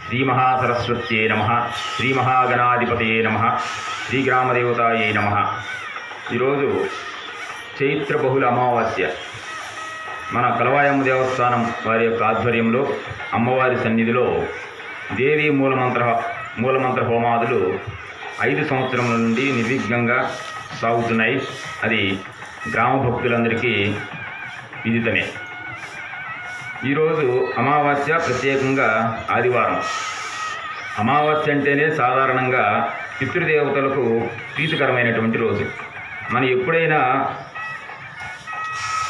శ్రీమహాసరస్వత్యై నమః, శ్రీమహాగణాధిపతయే నమః, శ్రీగ్రామదేవతాయై నమః. ఈరోజు చైత్ర బహుళ అమావాస్య. మన కలవాయమ్మ దేవస్థానం వారి యొక్క ఆధ్వర్యంలో అమ్మవారి సన్నిధిలో దేవీ మూలమంత్ర హోమాదులు 5 సంవత్సరముల నుండి నిర్విఘ్నంగా సాగుతున్నాయి. అది గ్రామ భక్తులందరికీ విదితమే. ఈరోజు అమావాస్య, ప్రత్యేకంగా ఆదివారం. అమావాస్య అంటేనే సాధారణంగా పితృదేవతలకు ప్రీతికరమైనటువంటి రోజు. మనం ఎప్పుడైనా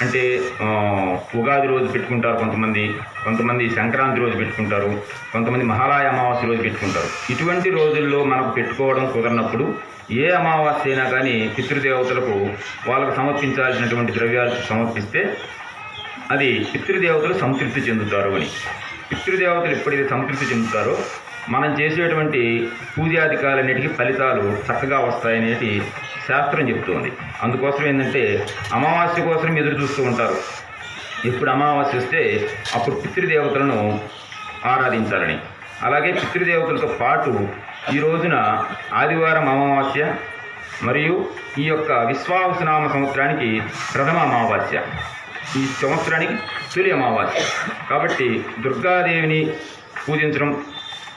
అంటే ఉగాది రోజు పెట్టుకుంటారు, కొంతమంది సంక్రాంతి రోజు పెట్టుకుంటారు, కొంతమంది మహాలయ అమావాస్య రోజు పెట్టుకుంటారు. ఇటువంటి రోజుల్లో మనకు పెట్టుకోవడం కుదరనప్పుడు ఏ అమావాస్య అయినా కానీ పితృదేవతలకు వాళ్ళకు సమర్పించాల్సినటువంటి ద్రవ్యాలు సమర్పిస్తే అది పితృదేవతలు సంతృప్తి చెందుతారు అని. పితృదేవతలు ఎప్పుడైతే సంతృప్తి చెందుతారో మనం చేసేటువంటి పూజాధికాలన్నిటికీ ఫలితాలు చక్కగా వస్తాయనేది శాస్త్రం చెప్తుంది. అందుకోసం ఏంటంటే అమావాస్య కోసం ఎదురు చూస్తూ ఉంటారు. ఎప్పుడు అమావాస్య వస్తే అప్పుడు పితృదేవతలను ఆరాధించాలని. అలాగే పితృదేవతలతో పాటు ఈ రోజున ఆదివారం అమావాస్య మరియు ఈ యొక్క విశ్వావసునామ సంవత్సరానికి ప్రథమ అమావాస్య, ఈ సంవత్సరానికి తొలి అమావాస్య. కాబట్టి దుర్గాదేవిని పూజించడం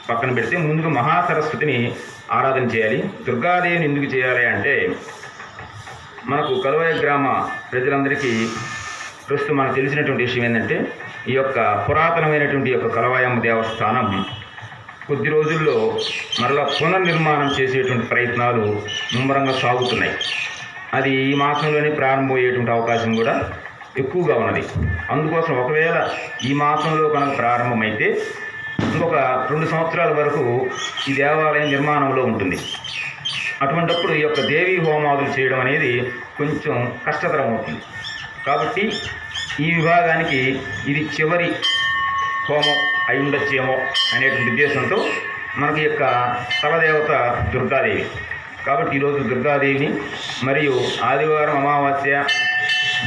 పక్కన పెడితే ముందుగా మహాసరస్వతిని ఆరాధన చేయాలి. దుర్గాదేవిని ఎందుకు చేయాలి అంటే మనకు కలవాయ గ్రామ ప్రజలందరికీ ప్రస్తుతం మనకు తెలిసినటువంటి విషయం ఏంటంటే ఈ యొక్క పురాతనమైనటువంటి యొక్క కలవాయమ్మ దేవస్థానం కొద్ది రోజుల్లో మరలా పునర్నిర్మాణం చేసేటువంటి ప్రయత్నాలు ముమ్మరంగా సాగుతున్నాయి. అది ఈ మాసంలోనే ప్రారంభమయ్యేటువంటి అవకాశం కూడా ఎక్కువగా ఉన్నది. అందుకోసం ఒకవేళ ఈ మాసంలో కనుక ప్రారంభమైతే ఇంకొక 2 సంవత్సరాల వరకు ఈ దేవాలయం నిర్మాణంలో ఉంటుంది. అటువంటప్పుడు ఈ యొక్క దేవీ హోమాదులు చేయడం అనేది కొంచెం కష్టతరం అవుతుంది. కాబట్టి ఈ విభాగానికి ఇది చివరి హోమం అయి ఉండొచ్చేమో అనేటువంటి ఉద్దేశంతో మనకి యొక్క స్థలదేవత దుర్గాదేవి. కాబట్టి ఈరోజు దుర్గాదేవిని మరియు ఆదివారం అమావాస్య,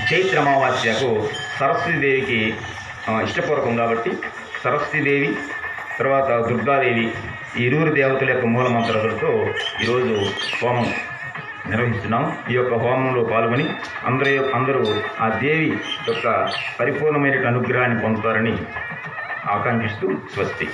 చైత్ర అమావాస్యకు సరస్వతీదేవికి ఇష్టపూర్వకం కాబట్టి సరస్వతీదేవి తర్వాత దుర్గాదేవి ఈ ఇరువురు దేవతల యొక్క మూలమంత్రాలతో ఈరోజు హోమం నిర్వహిస్తున్నాం. ఈ యొక్క హోమంలో పాల్గొని అందరూ ఆ దేవి యొక్క పరిపూర్ణమైన అనుగ్రహాన్ని పొందుతారని ఆకాంక్షిస్తూ స్వస్తి.